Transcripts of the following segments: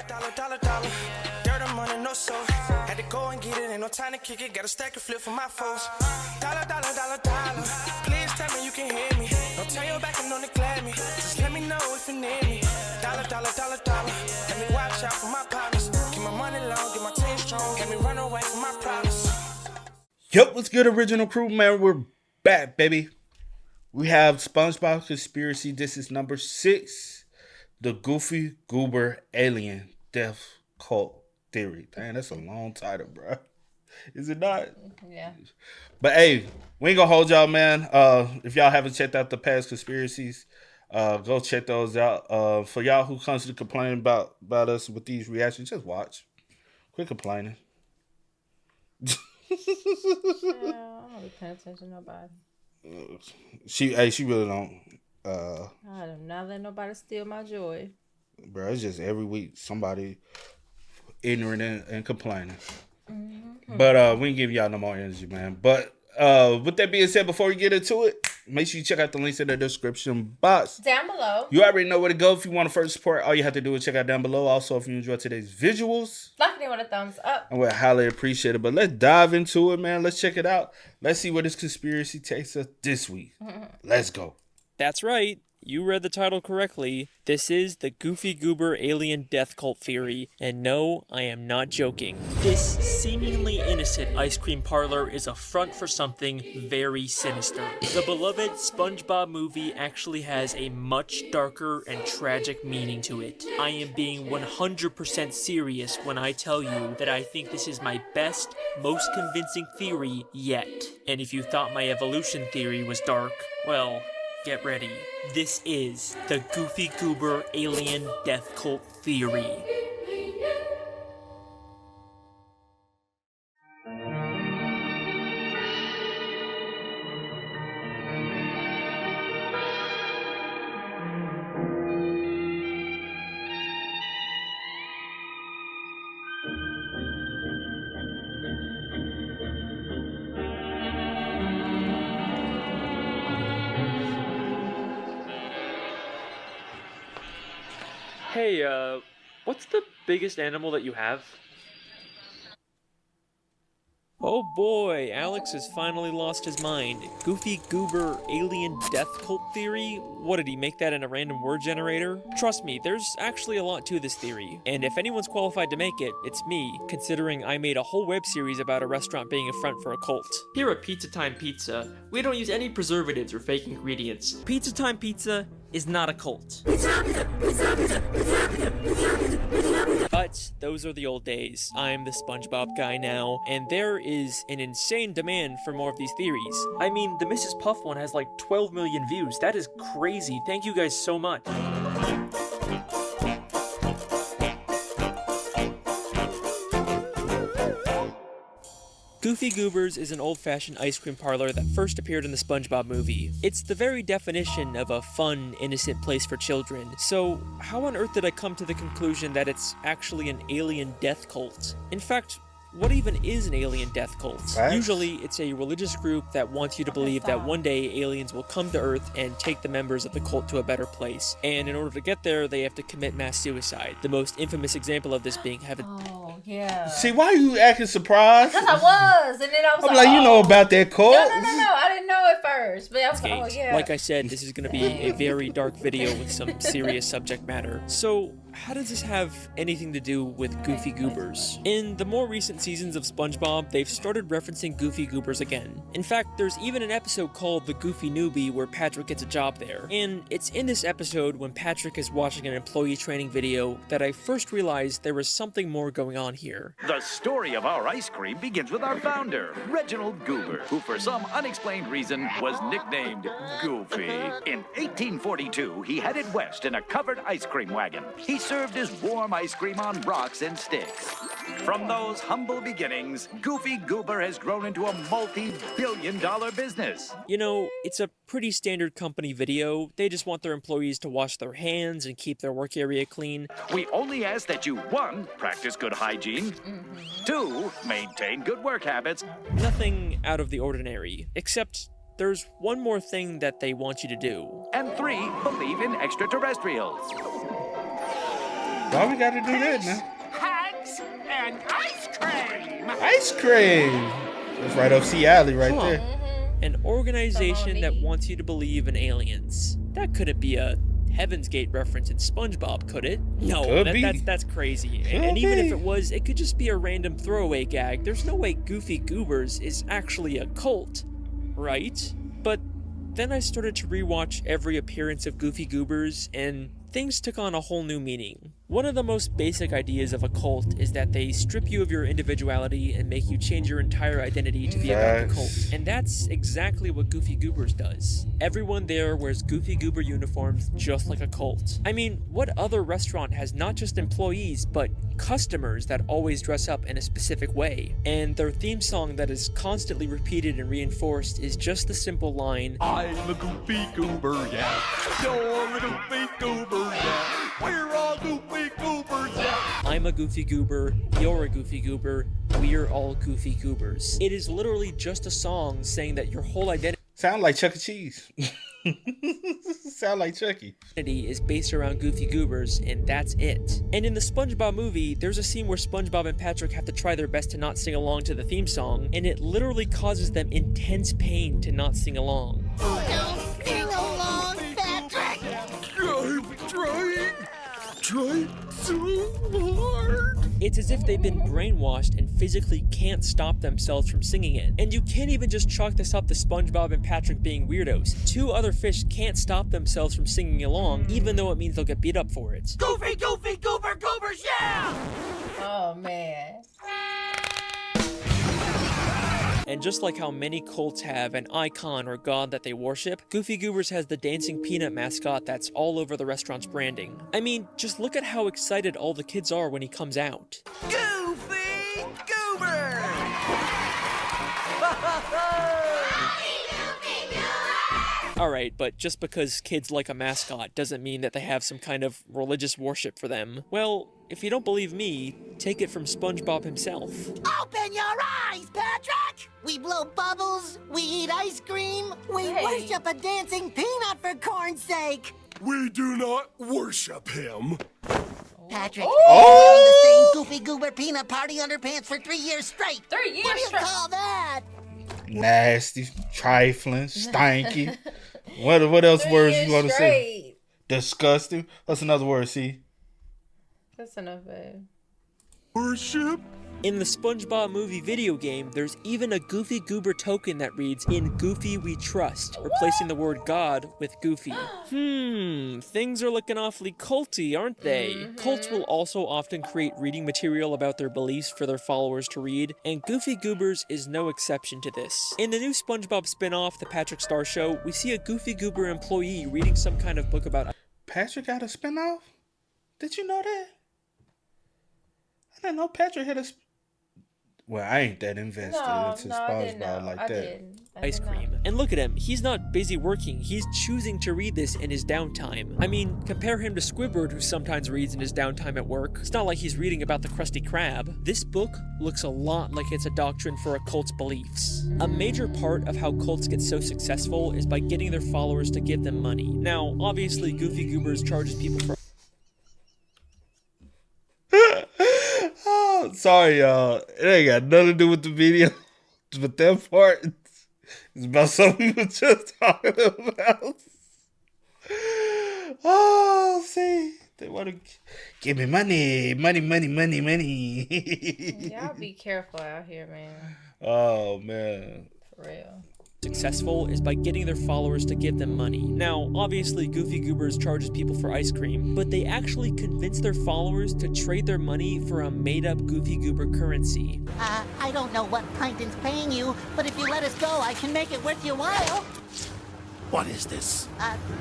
Dollar. Dirt on money, no soul. Had to go and get it, ain't no time to kick it. Got a stack and flip for my foes. Dollar. Please tell me you can hear me. Don't turn your back and don't neglect me. Just let me know if you need me. Dollar. Let me watch out for my partners. Keep my money long, get my team strong. Let me run away from my problems. Yup, what's good, original crew, man? We're back, baby. We have SpongeBob Conspiracy. This is number 6. The Goofy Goober Alien Death Cult Theory. Dang, that's a long title, bro. Is it not? Yeah. But hey, we ain't gonna hold y'all, man. If y'all haven't checked out the past conspiracies, go check those out. For y'all who constantly complain about us with these reactions, just watch. Quit complaining. Yeah, I don't be paying attention to nobody. She really don't. I do not let nobody steal my joy. Bro, it's just every week somebody ignorant and complaining. Mm-hmm. But we ain't giving y'all no more energy, man. But with that being said, before we get into it, make sure you check out the links in the description box. Down below. You already know where to go. If you want to first support, all you have to do is check out down below. Also, if you enjoyed today's visuals, like it with a thumbs up. I would highly appreciate it. But let's dive into it, man. Let's check it out. Let's see where this conspiracy takes us this week. Let's go. That's right. You read the title correctly. This is the Goofy Goober Alien Death Cult Theory, and no, I am not joking. This seemingly innocent ice cream parlor is a front for something very sinister. The beloved SpongeBob movie actually has a much darker and tragic meaning to it. I am being 100% serious when I tell you that I think this is my best, most convincing theory yet. And if you thought my evolution theory was dark, well, get ready. This is the Goofy Goober Alien Death Cult Theory. Hey, what's the biggest animal that you have? Oh boy, Alex has finally lost his mind. Goofy Goober Alien Death Cult Theory? What, did he make that in a random word generator? Trust me, there's actually a lot to this theory. And if anyone's qualified to make it, it's me, considering I made a whole web series about a restaurant being a front for a cult. Here at Pizza Time Pizza, we don't use any preservatives or fake ingredients. Pizza Time Pizza is not a cult. But those are the old days. I'm the SpongeBob guy now, and there is an insane demand for more of these theories. I mean, the Mrs. Puff one has like 12 million views. That is crazy. Thank you guys so much. Goofy Goober's is an old-fashioned ice cream parlor that first appeared in the SpongeBob movie. It's the very definition of a fun, innocent place for children. So, how on earth did I come to the conclusion that it's actually an alien death cult? In fact, what even is an alien death cult? What? Usually, it's a religious group that wants you to believe that one day aliens will come to Earth and take the members of the cult to a better place. And in order to get there, they have to commit mass suicide. The most infamous example of this being Heaven. Oh, yeah. See, why are you acting surprised? Because I was, and then I was I'm like, you know oh. about that cult? No, I didn't know at first, but I was like, oh, yeah. Like I said, this is going to be a very dark video with some serious subject matter. So, how does this have anything to do with Goofy Goobers? In the more recent seasons of SpongeBob, they've started referencing Goofy Goobers again. In fact, there's even an episode called The Goofy Newbie where Patrick gets a job there. And it's in this episode when Patrick is watching an employee training video that I first realized there was something more going on here. The story of our ice cream begins with our founder, Reginald Goober, who for some unexplained reason was nicknamed Goofy. In 1842, he headed west in a covered ice cream wagon. He served his warm ice cream on rocks and sticks. From those humble beginnings, Goofy Goober has grown into a multi-billion-dollar business. You know, it's a pretty standard company video. They just want their employees to wash their hands and keep their work area clean. We only ask that you, 1, practice good hygiene, 2, maintain good work habits, Nothing out of the ordinary, except there's one more thing that they want you to do. and 3, believe in extraterrestrials. Why we gotta do that now? Hugs and ice cream. Ice cream. That's right up C alley right Huh. there. An organization Come that on, wants you to believe in aliens. That couldn't be a Heaven's Gate reference in SpongeBob, could it? No, Could be. that's crazy. Could And even be. if it was, it could just be a random throwaway gag. There's no way Goofy Goobers is actually a cult, right? But then I started to rewatch every appearance of Goofy Goobers, and things took on a whole new meaning. One of the most basic ideas of a cult is that they strip you of your individuality and make you change your entire identity to be about the cult. And that's exactly what Goofy Goobers does. Everyone there wears Goofy Goober uniforms just like a cult. I mean, what other restaurant has not just employees, but customers that always dress up in a specific way? And their theme song that is constantly repeated and reinforced is just the simple line, I'm a Goofy Goober, yeah. You're a Goofy Goober, yeah. We're all Goofy Goobers, yeah. I'm a Goofy Goober, you're a Goofy Goober, we're all Goofy Goobers. It is literally just a song saying that your whole identity Sound like Chuck E. Cheese. Sound like Chucky. is based around Goofy Goobers, and that's it. And in the SpongeBob movie, there's a scene where SpongeBob and Patrick have to try their best to not sing along to the theme song, and it literally causes them intense pain to not sing along. Don't sing along, Patrick. Trying so hard. It's as if they've been brainwashed and physically can't stop themselves from singing it. And you can't even just chalk this up to SpongeBob and Patrick being weirdos. Two other fish can't stop themselves from singing along, even though it means they'll get beat up for it. Goofy, Goofy, Goober, Goobers, yeah. Oh, man. And just like how many cults have an icon or god that they worship, Goofy Goobers has the dancing peanut mascot that's all over the restaurant's branding. I mean, just look at how excited all the kids are when he comes out. Goofy Goober. Alright, but just because kids like a mascot doesn't mean that they have some kind of religious worship for them. Well, if you don't believe me, take it from SpongeBob himself. Open your eyes, Patrick. We blow bubbles, we eat ice cream, we Hey. worship a dancing peanut for corn's sake. We do not worship him. Patrick, Oh! the same Goofy Goober peanut party underpants for 3 years straight. 3 years What do you straight. call that? Nasty, trifling, stanky. What else 3 words years you want to say? straight. Disgusting. What's another word, see? That's enough, babe. Worship. In the SpongeBob movie video game, there's even a Goofy Goober token that reads, "In Goofy we trust," replacing the word God with Goofy. Things are looking awfully culty, aren't they? Cults will also often create reading material about their beliefs for their followers to read, and Goofy Goobers is no exception to this. In the new SpongeBob spin-off, The Patrick Star Show, we see a Goofy Goober employee reading some kind of book about Patrick got a spinoff? Did you know that? I didn't know Patrick had a. Well, I ain't that invested into I didn't know. SpongeBob like I that. didn't. I ice did not. cream. And look at him, he's not busy working, he's choosing to read this in his downtime. I mean, compare him to Squidward, who sometimes reads in his downtime at work. It's not like he's reading about the Krusty Krab. This book looks a lot like it's a doctrine for a cult's beliefs. A major part of how cults get so successful is by getting their followers to give them money. Now, obviously, Goofy Goobers charges people for Oh, sorry, y'all. It ain't got nothing to do with the video, but that part is about something we were just talking about. Oh, see, they want to give me money. Y'all be careful out here, man. Oh man. For real. successful is by getting their followers to give them money. Now, obviously, Goofy Goobers charges people for ice cream, but they actually convince their followers to trade their money for a made-up Goofy Goober currency. I don't know what Plankton's paying you, but if you let us go, I can make it worth your while. What is this?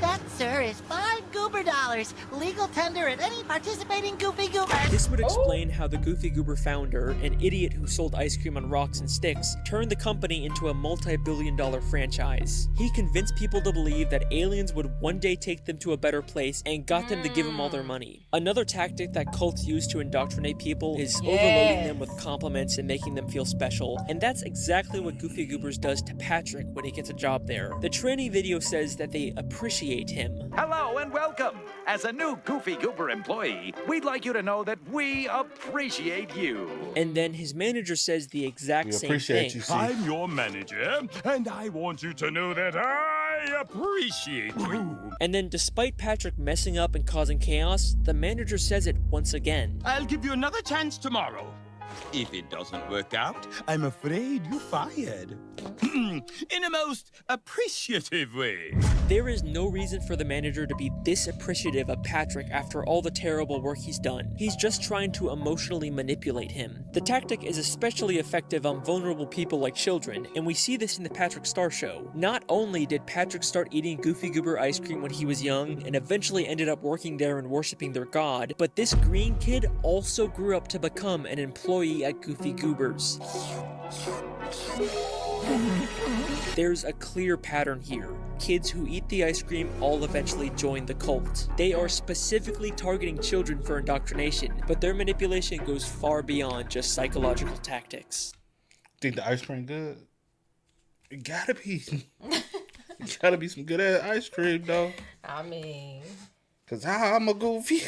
That, sir, is $5 Goober dollars. Legal tender at any participating Goofy Goober. This would explain how the Goofy Goober founder, an idiot who sold ice cream on rocks and sticks, turned the company into a multi-billion-dollar franchise. He convinced people to believe that aliens would one day take them to a better place and got them to give him all their money. Another tactic that cults use to indoctrinate people is overloading them with compliments and making them feel special, and that's exactly what Goofy Goobers does to Patrick when he gets a job there. The training video studio says that they appreciate him. Hello and welcome. As a new Goofy Goober employee, we'd like you to know that we appreciate you. And then his manager says the exact same thing. I'm your manager, and I want you to know that I appreciate you. And then despite Patrick messing up and causing chaos, the manager says it once again. I'll give you another chance tomorrow. If it doesn't work out, I'm afraid you're fired. In a most appreciative way. There is no reason for the manager to be this appreciative of Patrick after all the terrible work he's done. He's just trying to emotionally manipulate him. The tactic is especially effective on vulnerable people like children, and we see this in the Patrick Star Show. Not only did Patrick start eating Goofy Goober ice cream when he was young, and eventually ended up working there and worshiping their god, but this green kid also grew up to become an employee at Goofy Goober's. There's a clear pattern here. Kids who eat the ice cream all eventually join the cult. They are specifically targeting children for indoctrination, but their manipulation goes far beyond just psychological tactics. Think the ice cream good? It gotta be. It gotta be some good ass ice cream though. I mean, cause I'm a goofy.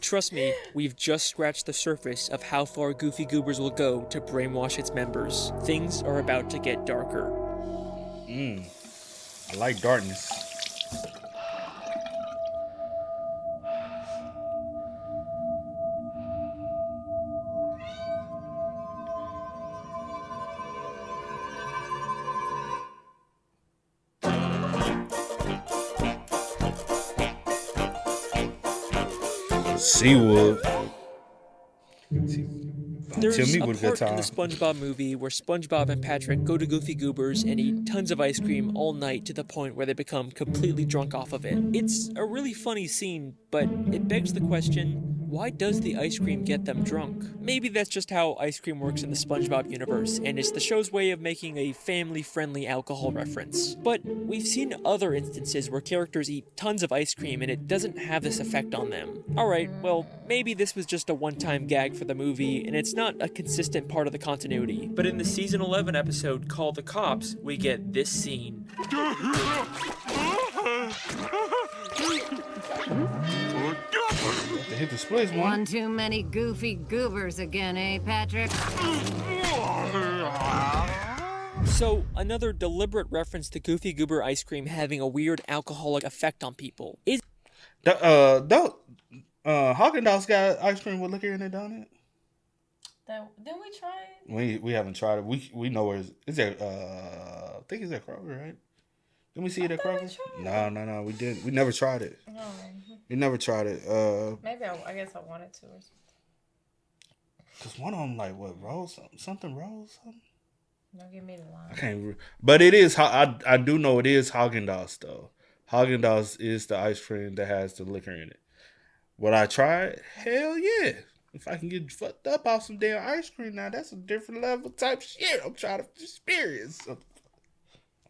Trust me, we've just scratched the surface of how far Goofy Goobers will go to brainwash its members. Things are about to get darker. I like darkness. Seawood. There's Tell me a what a part good time. in the SpongeBob movie where SpongeBob and Patrick go to Goofy Goober's and eat tons of ice cream all night to the point where they become completely drunk off of it. It's a really funny scene, but it begs the question, why does the ice cream get them drunk? Maybe that's just how ice cream works in the SpongeBob universe, and it's the show's way of making a family-friendly alcohol reference. But we've seen other instances where characters eat tons of ice cream and it doesn't have this effect on them. Alright, well, maybe this was just a one-time gag for the movie, and it's not a consistent part of the continuity. But in the Season 11 episode, Call the Cops, we get this scene. Hit the splits, man. One too many Goofy Goobers again, eh, Patrick? So, another deliberate reference to Goofy Goober ice cream having a weird alcoholic effect on people. Haagen-Dazs got ice cream with liquor in it, don't it? Didn't we try it? We haven't tried it. We know where is there. I think it's at Kroger, right? Didn't we see it at Kroger? No, we didn't. We never tried it. No. We never tried it. Maybe I guess I wanted to or something. Cause one of them like what rolls something. Don't give me the line. I can't. But it is. I do know it is Haagen-Dazs though. Haagen-Dazs is the ice cream that has the liquor in it. Would I try it? Hell yeah. If I can get fucked up off some damn ice cream now, that's a different level type shit I'm trying to experience. I'm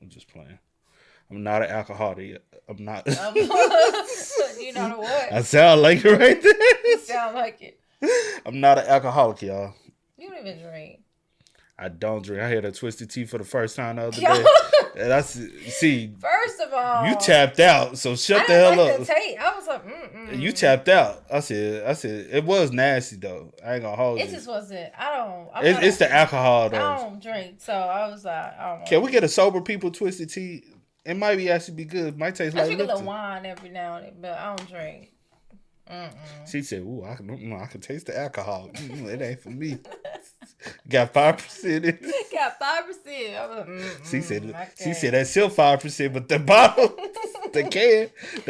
just playing. I'm not an alcoholic. I'm not. You know what? I sound like it right there. You sound like it. I'm not an alcoholic, y'all. You don't even drink. I don't drink. I had a twisted tea for the first time the other day. And I see. First of all, you tapped out, so shut the hell up. The tape. I was like, You tapped out. I said, it was nasty though. I ain't gonna hold you. It just wasn't. It's the alcohol though. I don't drink, so I was like, I don't. Can we get a sober people twisted tea? It might be actually be good. It might taste like I drink a Lipton. little wine every now and then, but I don't drink. She said, "Ooh, I can taste the alcohol. It ain't for me." Got 5% in it. Got 5%. I was like, She said that's still 5%, but the bottle, they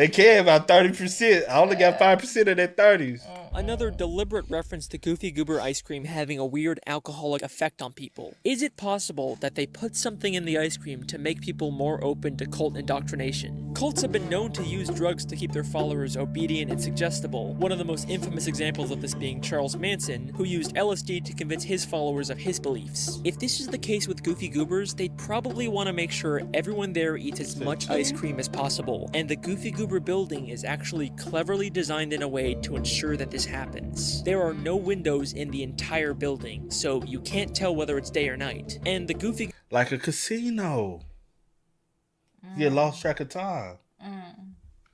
can about 30%. I only got 5% of that 30s. Another deliberate reference to Goofy Goober ice cream having a weird alcoholic effect on people. Is it possible that they put something in the ice cream to make people more open to cult indoctrination? Cults have been known to use drugs to keep their followers obedient and suggestible, one of the most infamous examples of this being Charles Manson, who used LSD to convince his followers of his beliefs. If this is the case with Goofy Goobers, they'd probably want to make sure everyone there eats as much ice cream as possible, and the Goofy Goober building is actually cleverly designed in a way to ensure that this happens. There are no windows in the entire building, so you can't tell whether it's day or night. And the Goofy... Like a casino. You lost track of time.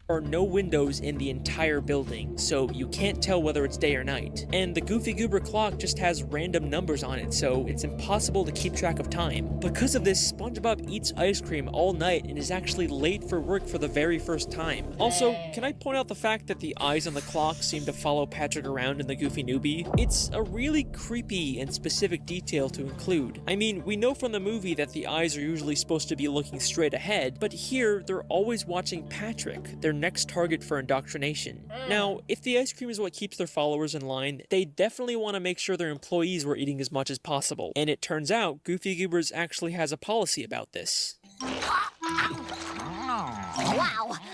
There are no windows in the entire building, so you can't tell whether it's day or night. And the Goofy Goober clock just has random numbers on it, so it's impossible to keep track of time. Because of this, SpongeBob eats ice cream all night and is actually late for work for the very first time. Also, can I point out the fact that the eyes on the clock seem to follow Patrick around in the Goofy Newbie? It's a really creepy and specific detail to include. I mean, we know from the movie that the eyes are usually supposed to be looking straight ahead, but here they're always watching Patrick, their next target for indoctrination. Now, if the ice cream is what keeps their followers in line, they definitely want to make sure their employees were eating as much as possible. And it turns out Goofy Goobers actually has a policy about this. Wow,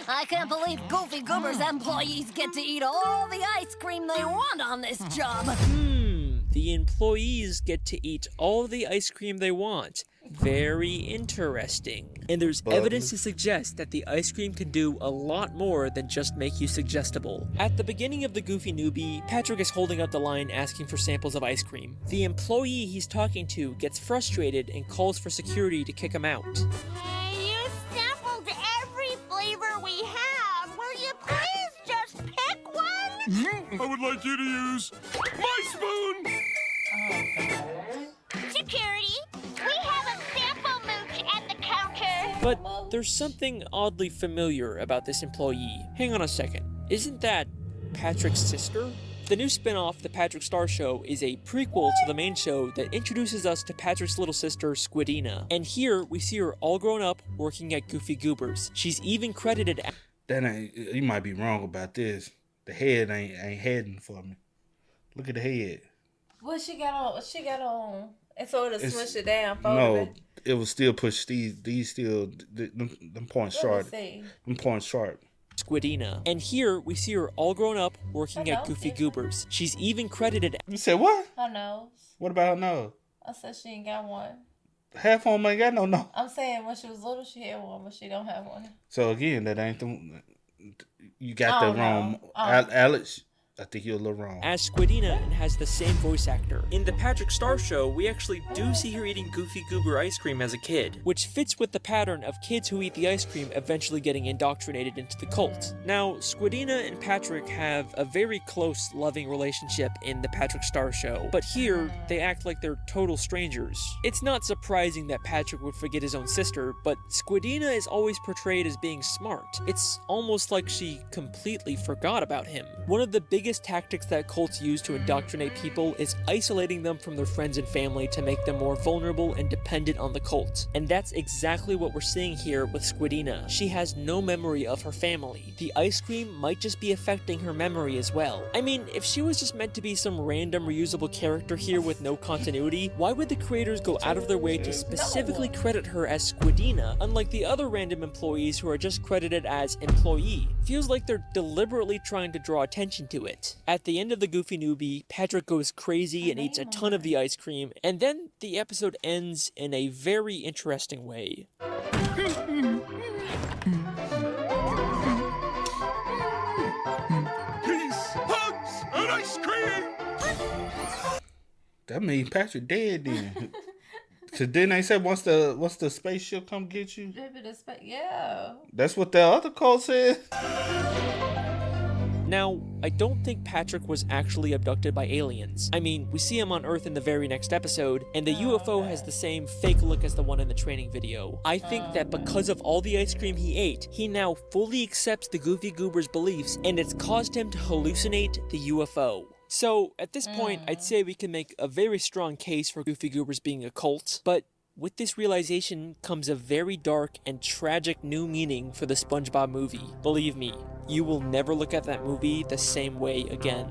I can't believe Goofy Goober's employees get to eat all the ice cream they want on this job. The employees get to eat all the ice cream they want. Very interesting. And there's evidence to suggest that the ice cream can do a lot more than just make you suggestible. At the beginning of the Goofy Newbie, Patrick is holding up the line asking for samples of ice cream. The employee he's talking to gets frustrated and calls for security to kick him out. Hey, you sampled every flavor we have. Will you please just pick one? I would like you to use my spoon. Security, we have a sample mooch at the counter. But there's something oddly familiar about this employee. Hang on a second. Isn't that Patrick's sister? The new spin-off, The Patrick Star Show, is a prequel to the main show that introduces us to Patrick's little sister, Squidina. And here, we see her all grown up, working at Goofy Goobers. She's even credited as... You might be wrong about this. The head ain't heading for me. Look at the head. What she got on? She got on, and so it'll switch it down. No, it will still push these still them points sharp. Them points sharp. Squidina. And here we see her all grown up working at Goofy Goobers. She's even credited. You said what? Her nose. What about her nose? I said she ain't got one. Half on ain't got no nose. I'm saying when she was little she had one, but she don't have one. So again, that ain't the. You got that wrong, Alex. I think you're a little wrong. As Squidina and has the same voice actor. In the Patrick Star Show, we actually do see her eating Goofy Goober ice cream as a kid, which fits with the pattern of kids who eat the ice cream eventually getting indoctrinated into the cult. Now, Squidina and Patrick have a very close, loving relationship in the Patrick Star Show, but here, they act like they're total strangers. It's not surprising that Patrick would forget his own sister, but Squidina is always portrayed as being smart. It's almost like she completely forgot about him. One of the biggest tactics that cults use to indoctrinate people is isolating them from their friends and family to make them more vulnerable and dependent on the cult. And that's exactly what we're seeing here with Squidina. She has no memory of her family. The ice cream might just be affecting her memory as well. I mean, if she was just meant to be some random reusable character here with no continuity, why would the creators go out of their way to specifically credit her as Squidina, unlike the other random employees who are just credited as employee? Feels like they're deliberately trying to draw attention to it. At the end of the Goofy Newbie, Patrick goes crazy and eats a ton of the ice cream, and then the episode ends in a very interesting way. Peace, hugs, and ice cream! That means Patrick dead then. Cause then they said once the spaceship come get you. Yeah. That's what the other cult said. Now, I don't think Patrick was actually abducted by aliens. I mean, we see him on Earth in the very next episode, and the UFO has the same fake look as the one in the training video. I think that because of all the ice cream he ate, he now fully accepts the Goofy Goober's beliefs, and it's caused him to hallucinate the UFO. So, at this point, I'd say we can make a very strong case for Goofy Goobers being a cult, but with this realization comes a very dark and tragic new meaning for the SpongeBob movie. Believe me, you will never look at that movie the same way again.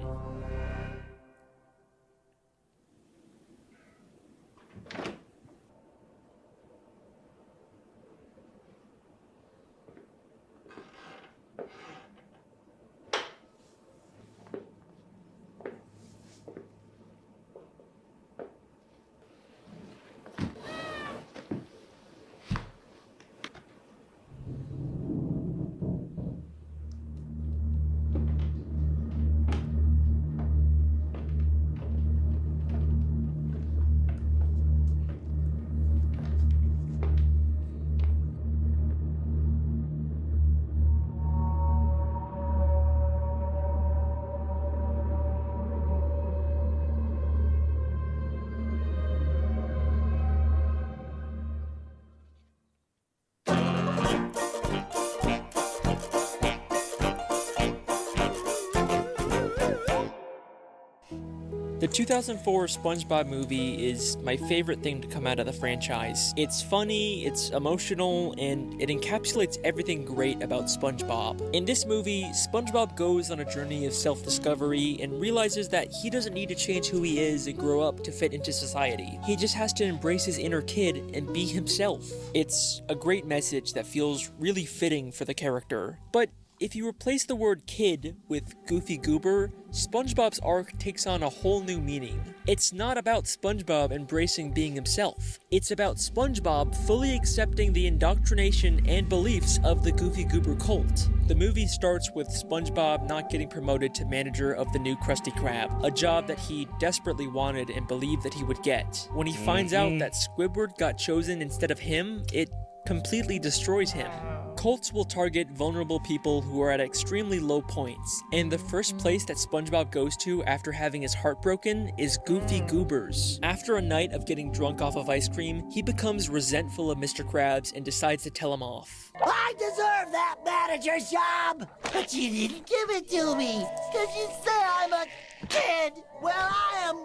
The 2004 SpongeBob movie is my favorite thing to come out of the franchise. It's funny, it's emotional, and it encapsulates everything great about SpongeBob. In this movie, SpongeBob goes on a journey of self-discovery and realizes that he doesn't need to change who he is and grow up to fit into society. He just has to embrace his inner kid and be himself. It's a great message that feels really fitting for the character. But if you replace the word kid with Goofy Goober, SpongeBob's arc takes on a whole new meaning. It's not about SpongeBob embracing being himself. It's about SpongeBob fully accepting the indoctrination and beliefs of the Goofy Goober cult. The movie starts with SpongeBob not getting promoted to manager of the new Krusty Krab, a job that he desperately wanted and believed that he would get. When he finds out that Squidward got chosen instead of him, it completely destroys him. Cults will target vulnerable people who are at extremely low points, and the first place that SpongeBob goes to after having his heart broken is Goofy Goober's. After a night of getting drunk off of ice cream, he becomes resentful of Mr. Krabs and decides to tell him off. I deserve that manager's job, but you didn't give it to me, because you say I'm a kid. Well, I am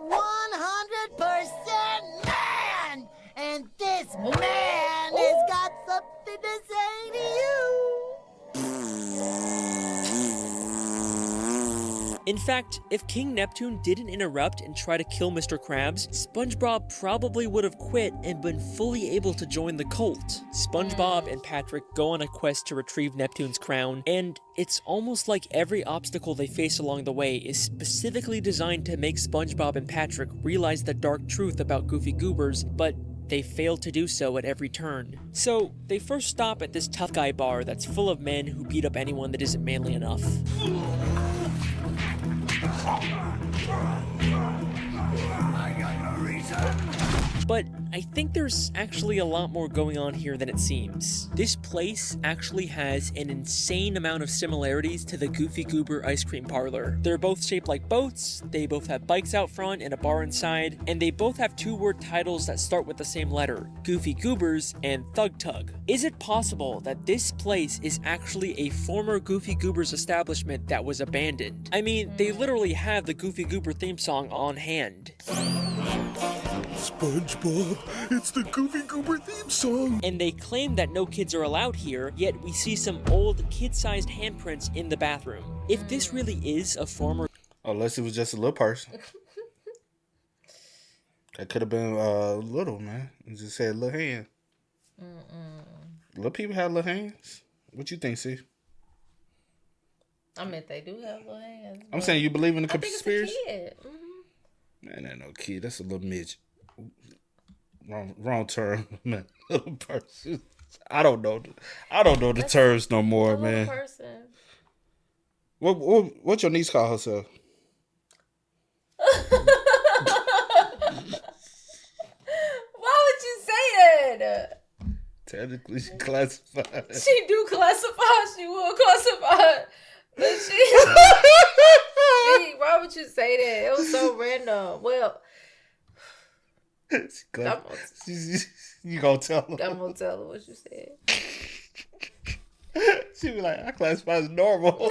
100% man, and this man has got something to say to you. In fact, if King Neptune didn't interrupt and try to kill Mr. Krabs, SpongeBob probably would have quit and been fully able to join the cult. SpongeBob and Patrick go on a quest to retrieve Neptune's crown, and it's almost like every obstacle they face along the way is specifically designed to make SpongeBob and Patrick realize the dark truth about Goofy Goobers, but they fail to do so at every turn. So, they first stop at this tough guy bar that's full of men who beat up anyone that isn't manly enough. But I think there's actually a lot more going on here than it seems. This place actually has an insane amount of similarities to the Goofy Goober ice cream parlor. They're both shaped like boats, they both have bikes out front and a bar inside, and they both have two-word titles that start with the same letter, Goofy Goobers and Thug Tug. Is it possible that this place is actually a former Goofy Goobers establishment that was abandoned? I mean, they literally have the Goofy Goober theme song on hand. SpongeBob, it's the Goofy Goober theme song! And they claim that no kids are allowed here, yet we see some old kid-sized handprints in the bathroom. If this really is a former... Unless it was just a little person. That could have been little, man. It just said little hand. Little people have little hands. What you think, C? I mean, they do have little hands. I'm saying you believe in the conspiracy? I think it's a kid. Man, that no kid. That's a little midget. Wrong term, man. Little person. I don't know the terms no more, man. Person. What your niece call herself? Why would you say that? Technically, she classified. She do classify. She will classify. But she, why would you say that? It was so random. Well, you gonna tell her? I'm gonna tell her what you said. She be like, I classify as normal.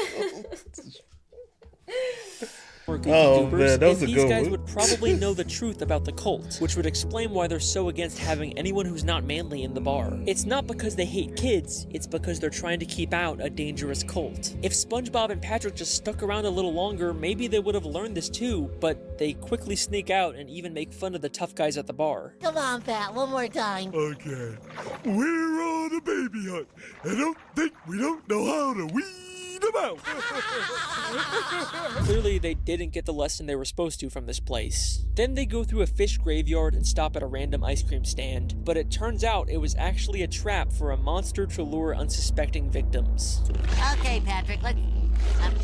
Goofy Man, that was and a these good guys one. would probably know the truth about the cult, which would explain why they're so against having anyone who's not manly in the bar. It's not because they hate kids, it's because they're trying to keep out a dangerous cult. If SpongeBob and Patrick just stuck around a little longer, maybe they would have learned this too, but they quickly sneak out and even make fun of the tough guys at the bar. Come on, Pat, one more time. Okay. We're on a baby hunt. I don't think we don't know how to weed them out. Clearly, they didn't get the lesson they were supposed to from this place. Then they go through a fish graveyard and stop at a random ice cream stand, but it turns out it was actually a trap for a monster to lure unsuspecting victims. Okay, Patrick,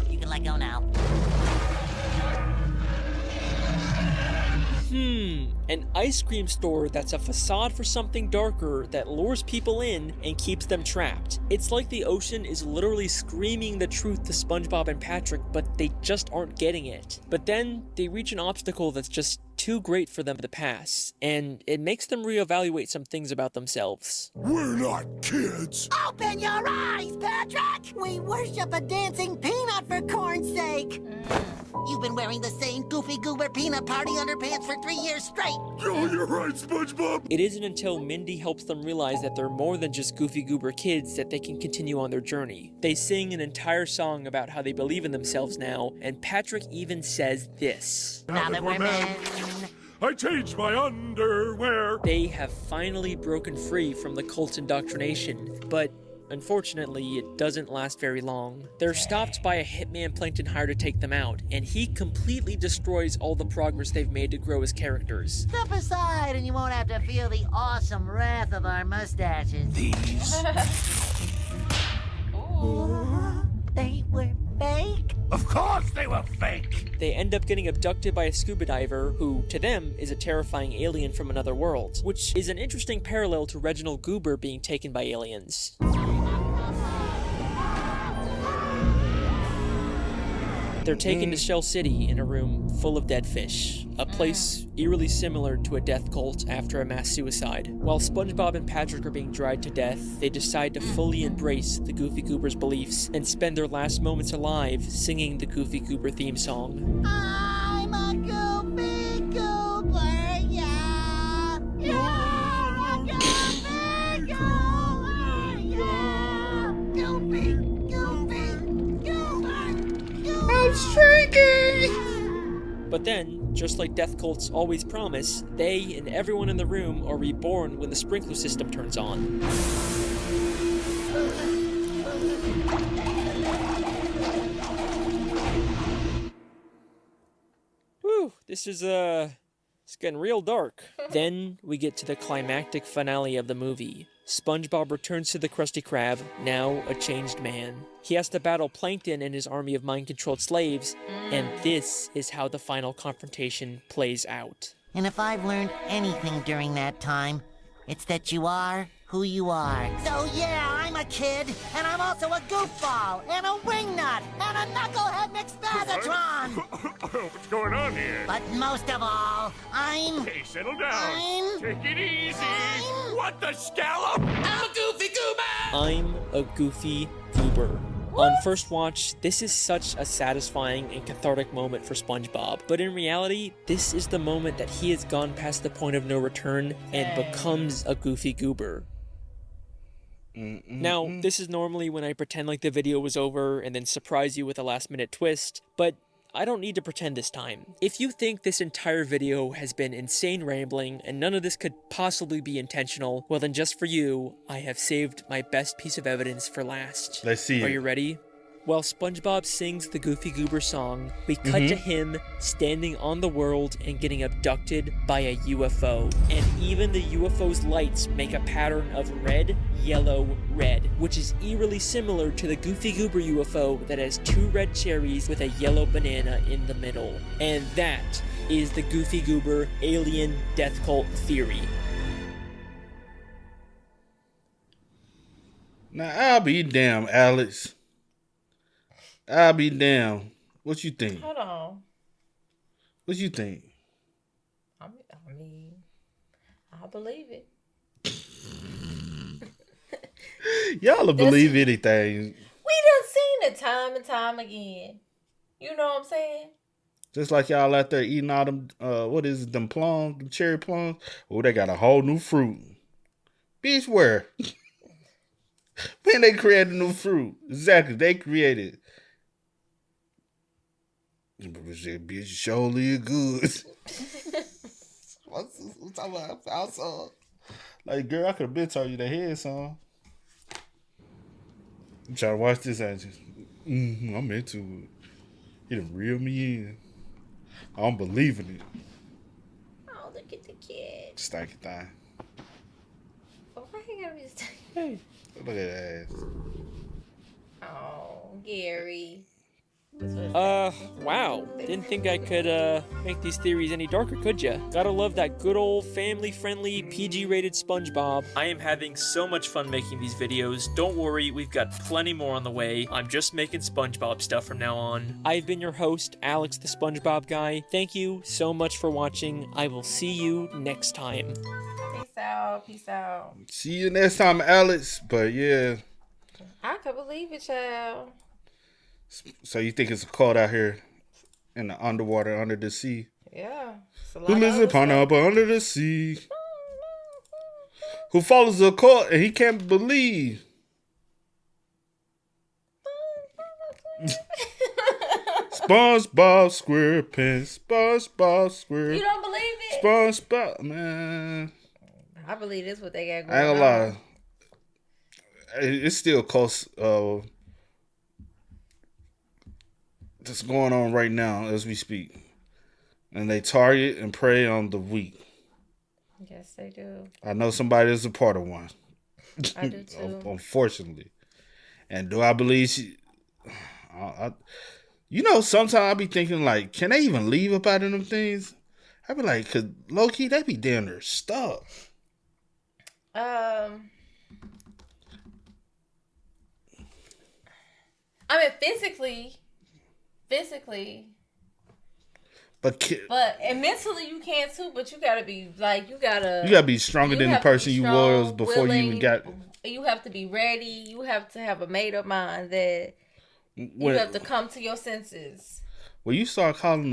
you can let go now. An ice cream store that's a facade for something darker that lures people in and keeps them trapped. It's like the ocean is literally screaming the truth to SpongeBob and Patrick, but they just aren't getting it. But then they reach an obstacle that's just too great for them to pass, and it makes them reevaluate some things about themselves. We're not kids. Open your eyes, Patrick! We worship a dancing peanut for corn's sake. You've been wearing the same Goofy Goober peanut party underpants for 3 years straight. Oh, you're right, SpongeBob. It isn't until Mindy helps them realize that they're more than just Goofy Goober kids that they can continue on their journey. They sing an entire song about how they believe in themselves now, and Patrick even says this. Now that we're men. I changed my underwear. They have finally broken free from the cult's indoctrination, but unfortunately, it doesn't last very long. They're stopped by a hitman Plankton hired to take them out, and he completely destroys all the progress they've made to grow as characters. Step aside and you won't have to feel the awesome wrath of our mustaches. These. They were fake? Of course they were fake. They end up getting abducted by a scuba diver who, to them, is a terrifying alien from another world, which is an interesting parallel to Reginald Goober being taken by aliens. They're taken to Shell City in a room full of dead fish, a place eerily similar to a death cult after a mass suicide. While SpongeBob and Patrick are being dried to death, they decide to fully embrace the Goofy Goober's beliefs and spend their last moments alive singing the Goofy Goober theme song. I'm a Goofy Goober, yeah. You're a Goofy Goober, yeah. Goofy, Goofy, Goober, Goober. I'm streaking! But then, just like death cults always promise, they and everyone in the room are reborn when the sprinkler system turns on. Whew, this is, it's getting real dark. Then we get to the climactic finale of the movie. SpongeBob returns to the Krusty Krab, now a changed man. He has to battle Plankton and his army of mind-controlled slaves, and this is how the final confrontation plays out. And if I've learned anything during that time, it's that you are who you are. So yeah, I'm a kid, and I'm also a goofball, and a wingnut, and a knucklehead McSpagatron. What's going on here? But most of all, I'm... Hey, settle down. Take it easy. What the scallop? I'm a Goofy Goober! I'm a Goofy Goober. On first watch, this is such a satisfying and cathartic moment for SpongeBob, but in reality, this is the moment that he has gone past the point of no return and becomes a Goofy Goober. Now, this is normally when I pretend like the video was over and then surprise you with a last-minute twist, but I don't need to pretend this time. If you think this entire video has been insane rambling and none of this could possibly be intentional, well then just for you, I have saved my best piece of evidence for last. Let's see Are it. you ready? While SpongeBob sings the Goofy Goober song, we cut to him standing on the world and getting abducted by a UFO. And even the UFO's lights make a pattern of red, yellow, red, which is eerily similar to the Goofy Goober UFO that has 2 red cherries with a yellow banana in the middle. And that is the Goofy Goober alien death cult theory. Now, I'll be damn, Alex. I'll be damn. What you think? Hold on. What you think? I mean, I believe it. Y'all will believe anything. We done seen it time and time again. You know what I'm saying? Just like y'all out there eating all them, what is it, them plums, them cherry plums? Oh, they got a whole new fruit. Bitch, where? When they created a new fruit. Exactly, they created. Bitch, surely good. What's talking about? Outside. Like, girl, I could have been told you the head song. I'm trying to watch this and I'm into it. He done reel me in. I don't believe in it. Oh, look at the kid. Stanky thing. Oh, why he gotta be stanky? Hey. Look at that ass. Oh, Gary. Wow. Didn't think I could, make these theories any darker, could ya? Gotta love that good old family-friendly, PG-rated SpongeBob. I am having so much fun making these videos. Don't worry, we've got plenty more on the way. I'm just making SpongeBob stuff from now on. I've been your host, Alex the SpongeBob Guy. Thank you so much for watching. I will see you next time. Peace out. Peace out. See you next time, Alex. But yeah. I could believe it, child. So you think it's a cult out here in the underwater, under the sea. Yeah. It's a lot Who of lives other upon stuff. up under the sea? Who follows a cult and he can't believe? SpongeBob SquarePants, SpongeBob SquarePants. You don't believe it? SpongeBob, man. I believe this what they got I going ain't gonna on. lie. It's still close. That's going on right now as we speak, and they target and prey on the weak. Yes, they do. I know somebody is a part of one. I do too. Unfortunately, and do I believe she? Sometimes I be thinking like, can they even leave up out of them things? I be like, cause low key they be damn near stuck. I mean, physically, and mentally you can too. But you gotta be like, you gotta be stronger than the person you was before you even got. You have to be ready. You have to have a made up mind that you have to come to your senses. Well, you start calling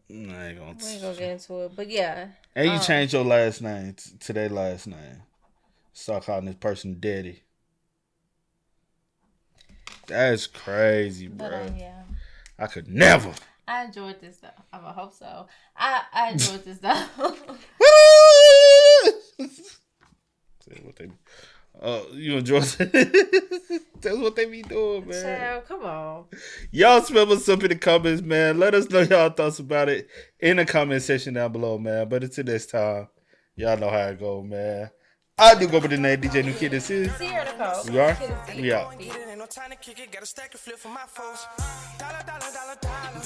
we ain't gonna get into it, but yeah. And you change your last name to their last name. Start calling this person Daddy. That's crazy, bro. But, yeah. I could never. I enjoyed this though. I hope so. I enjoyed this though. You enjoy it? That's what they be doing, man. Child, come on. Y'all spell us up in the comments, man. Let us know y'all thoughts about it in the comment section down below, man. But until this time, y'all know how it go, man. I do go by the name DJ New Kid. This is. We are. We out. Ain't no time to kick it. Got a stack of flip for my foes. Dollar, dollar, dollar, dollar.